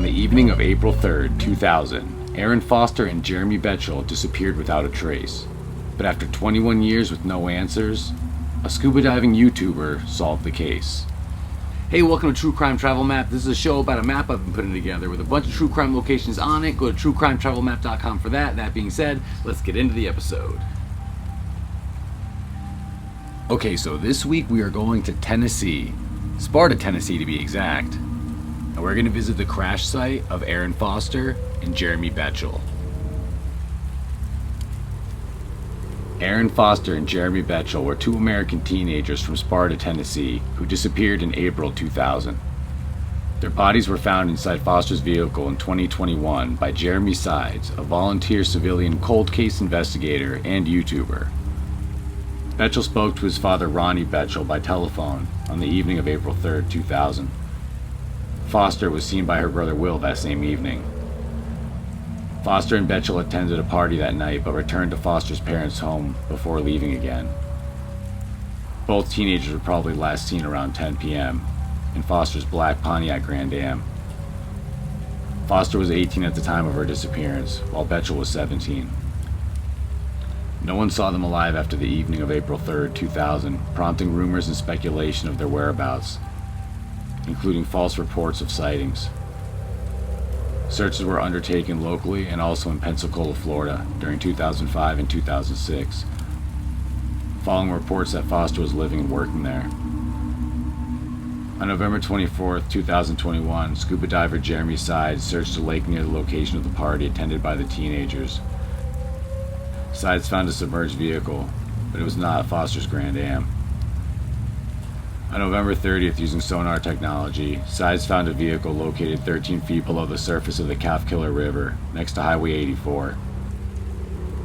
the evening of April 3rd, 2000, Erin Foster and Jeremy Bechtel disappeared without a trace. But after 21 years with no answers, a scuba diving YouTuber solved the case. Hey, welcome to True Crime Travel Map. This is a show about a map I've been putting together with a bunch of true crime locations on it. Go to truecrimetravelmap.com for that. That being said, let's get into the episode. Okay, so this week we are going to Tennessee, Sparta, Tennessee to be exact. And we're going to visit the crash site of Erin Foster and Jeremy Bechtel. Erin Foster and Jeremy Bechtel were two American teenagers from Sparta, Tennessee, who disappeared in April 2000. Their bodies were found inside Foster's vehicle in 2021 by Jeremy Sides, a volunteer civilian cold case investigator and YouTuber. Bechtel spoke to his father Ronnie Bechtel by telephone on the evening of April 3rd, 2000. Foster was seen by her brother Will that same evening. Foster and Bechtel attended a party that night but returned to Foster's parents' home before leaving again. Both teenagers were probably last seen around 10 p.m. in Foster's black Pontiac Grand Am. Foster was 18 at the time of her disappearance, while Bechtel was 17. No one saw them alive after the evening of April 3rd, 2000, prompting rumors and speculation of their whereabouts, including false reports of sightings. Searches were undertaken locally and also in Pensacola, Florida, during 2005 and 2006, following reports that Foster was living and working there. On November 24, 2021, scuba diver Jeremy Sides searched a lake near the location of the party attended by the teenagers. Sides found a submerged vehicle, but it was not Foster's Grand Am. On November 30th, using sonar technology, Sides found a vehicle located 13 feet below the surface of the Calfkiller River, next to Highway 84.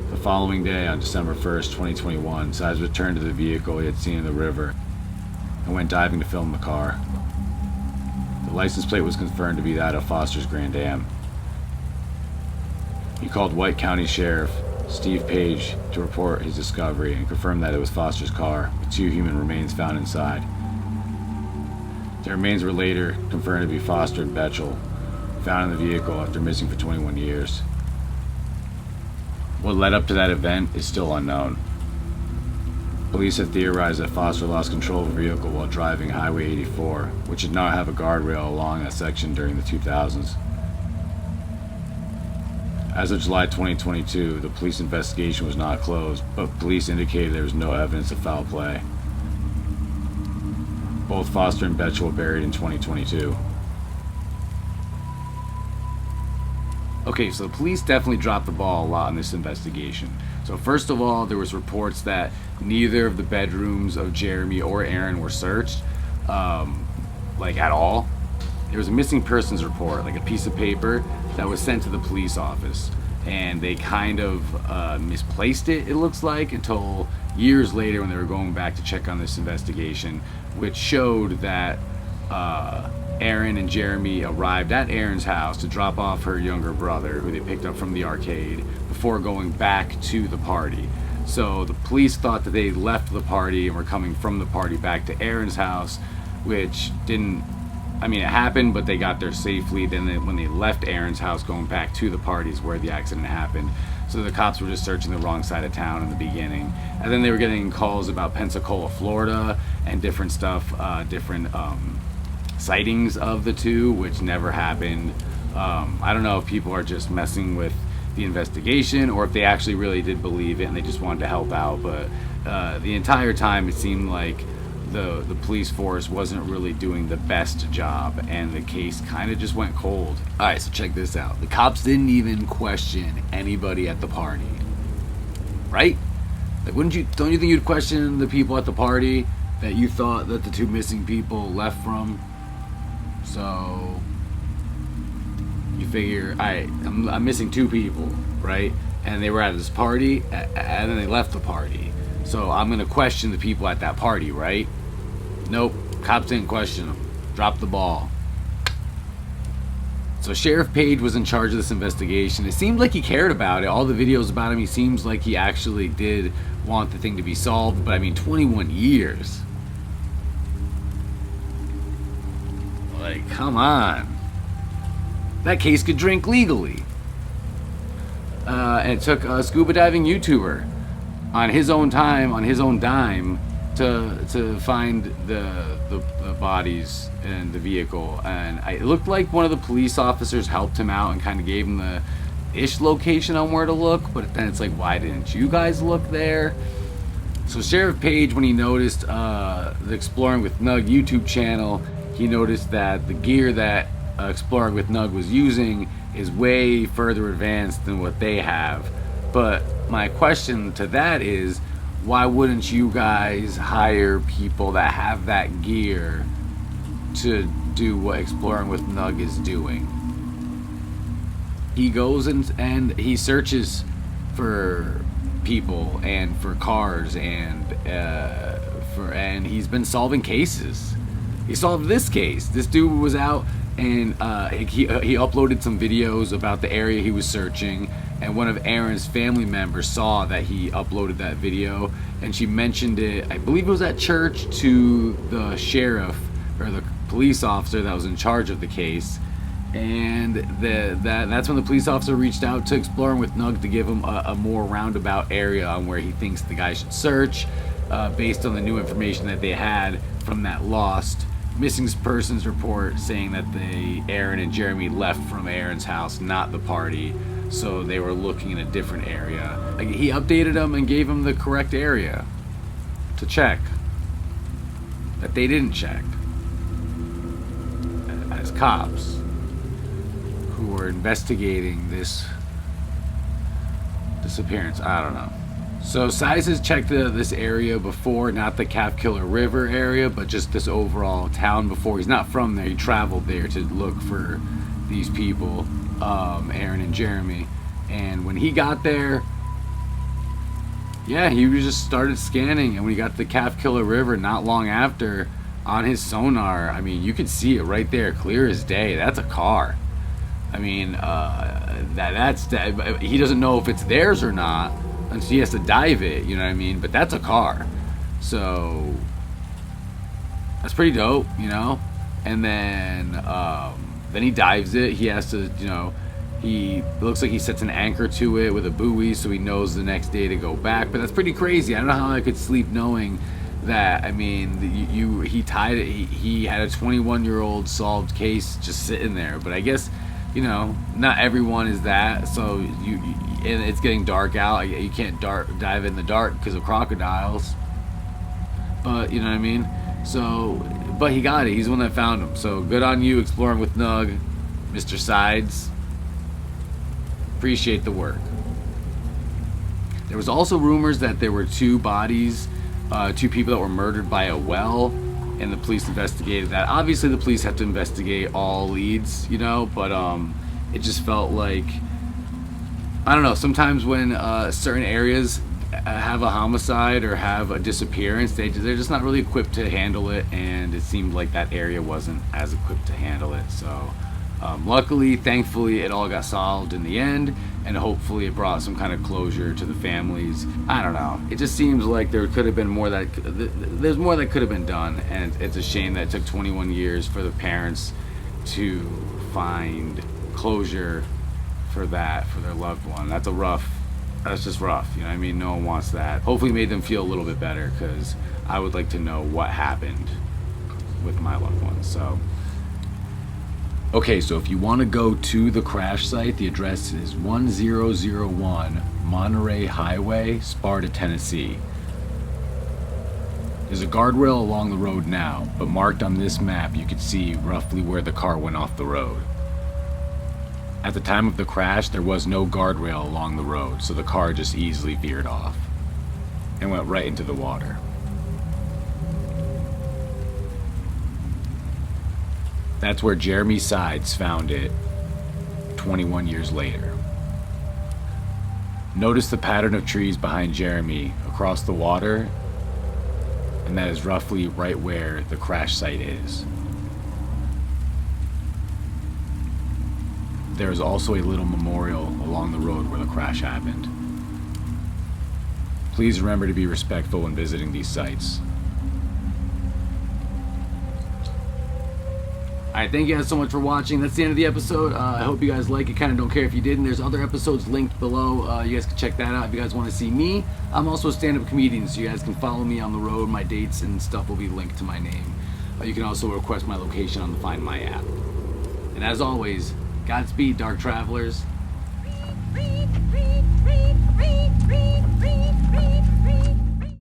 The following day, on December 1st, 2021, Sides returned to the vehicle he had seen in the river and went diving to film the car. The license plate was confirmed to be that of Foster's Grand Am. He called White County Sheriff Steve Page to report his discovery and confirmed that it was Foster's car, with two human remains found inside. The remains were later confirmed to be Foster and Bechtel, found in the vehicle after missing for 21 years. What led up to that event is still unknown. Police have theorized that Foster lost control of the vehicle while driving Highway 84, which did not have a guardrail along that section during the 2000s. As of July 2022, the police investigation was not closed, but police indicated there was no evidence of foul play. Both Foster and Bechtel were buried in 2022. Okay, so the police definitely dropped the ball a lot in this investigation. So first of all, there was reports that neither of the bedrooms of Jeremy or Erin were searched, at all. There was a missing persons report, like a piece of paper that was sent to the police office, and they kind of misplaced it, it looks like, until years later when they were going back to check on this investigation, which showed that Erin and Jeremy arrived at Erin's house to drop off her younger brother, who they picked up from the arcade, before going back to the party. So the police thought that they left the party and were coming from the party back to Erin's house, which didn't, it happened, but they got there safely. Then when they left Erin's house going back to the parties where the accident happened. So the cops were just searching the wrong side of town in the beginning. And then they were getting calls about Pensacola, Florida, and different stuff, sightings of the two, which never happened. I don't know if people are just messing with the investigation or if they actually really did believe it and they just wanted to help out. But the entire time it seemed like the police force wasn't really doing the best job, and the case kind of just went cold. Alright, so check this out. The cops didn't even question anybody at the party. Right? Like, don't you think you'd question the people at the party that you thought that the two missing people left from? So you figure, I'm missing two people, right? And they were at this party, and then they left the party. So I'm gonna question the people at that party, right? Nope, cops didn't question them. Dropped the ball. So Sheriff Page was in charge of this investigation. It seemed like he cared about it. All the videos about him, he seems like he actually did want the thing to be solved. But 21 years. Like, come on. that case could drink legally. And it took a scuba diving YouTuber on his own time, on his own dime, to find the bodies and the vehicle. And it looked like one of the police officers helped him out and kind of gave him the ish location on where to look, but then it's like, why didn't you guys look there? So Sheriff Page, when he noticed the Exploring with Nug YouTube channel, he noticed that the gear that Exploring with Nug was using is way further advanced than what they have. But my question to that is, why wouldn't you guys hire people that have that gear to do what Exploring with Nug is doing? He goes and he searches for people and for cars and he's been solving cases. He solved this case. This dude was out and he uploaded some videos about the area he was searching, and one of Erin's family members saw that he uploaded that video, and she mentioned it, I believe it was at church, to the sheriff or the police officer that was in charge of the case. And that's when the police officer reached out to Exploring with Nug to give him a more roundabout area on where he thinks the guy should search, based on the new information that they had from that lost missing persons report saying that Erin and Jeremy left from Erin's house, not the party, so they were looking in a different area. Like, he updated them and gave them the correct area to check that they didn't check as cops who were investigating this disappearance. I don't know. So Size has checked this area before, not the Calfkiller River area, but just this overall town before. He's not from there. He traveled there to look for these people, Erin and Jeremy. And when he got there, yeah, he just started scanning. And when he got to the Calfkiller River not long after, on his sonar, I mean, you could see it right there, clear as day. That's a car. I mean, he doesn't know if it's theirs or not, and so he has to dive it, you know what I mean? But that's a car. So that's pretty dope, you know? And then he dives it. He has to, you know, it looks like he sets an anchor to it with a buoy so he knows the next day to go back. But that's pretty crazy. I don't know how I could sleep knowing that. I mean, he tied it. He had a 21-year-old solved case just sitting there. But I guess, you know, not everyone is that. So and it's getting dark out. You can't dive in the dark because of crocodiles. But, you know what I mean? So, but he got it. He's the one that found him. So good on you, Exploring with Nug, Mr. Sides. Appreciate the work. There was also rumors that there were two bodies, two people that were murdered by a well, and the police investigated that. Obviously, the police have to investigate all leads, you know, but it just felt like, I don't know, sometimes when certain areas have a homicide or have a disappearance, they're just not really equipped to handle it, and it seemed like that area wasn't as equipped to handle it. So luckily, thankfully, it all got solved in the end, and hopefully it brought some kind of closure to the families. I don't know, it just seems like there could have been more there's more that could have been done, and it's a shame that it took 21 years for the parents to find closure for their loved one. That's just rough, you know what I mean? No one wants that. Hopefully made them feel a little bit better, because I would like to know what happened with my loved ones. So okay, so if you want to go to the crash site, the address is 1001 Monterey Highway, Sparta, Tennessee. There's a guardrail along the road now, but marked on this map you can see roughly where the car went off the road. At the time of the crash, there was no guardrail along the road, so the car just easily veered off and went right into the water. That's where Jeremy Sides found it 21 years later. Notice the pattern of trees behind Jeremy across the water, and that is roughly right where the crash site is. There is also a little memorial along the road where the crash happened. Please remember to be respectful when visiting these sites. Alright, thank you guys so much for watching. That's the end of the episode. I hope you guys like it. Kind of don't care if you didn't. There's other episodes linked below. You guys can check that out if you guys want to see me. I'm also a stand-up comedian, so you guys can follow me on the road. My dates and stuff will be linked to my name. You can also request my location on the Find My app. And as always, Godspeed, Dark Travelers. Read.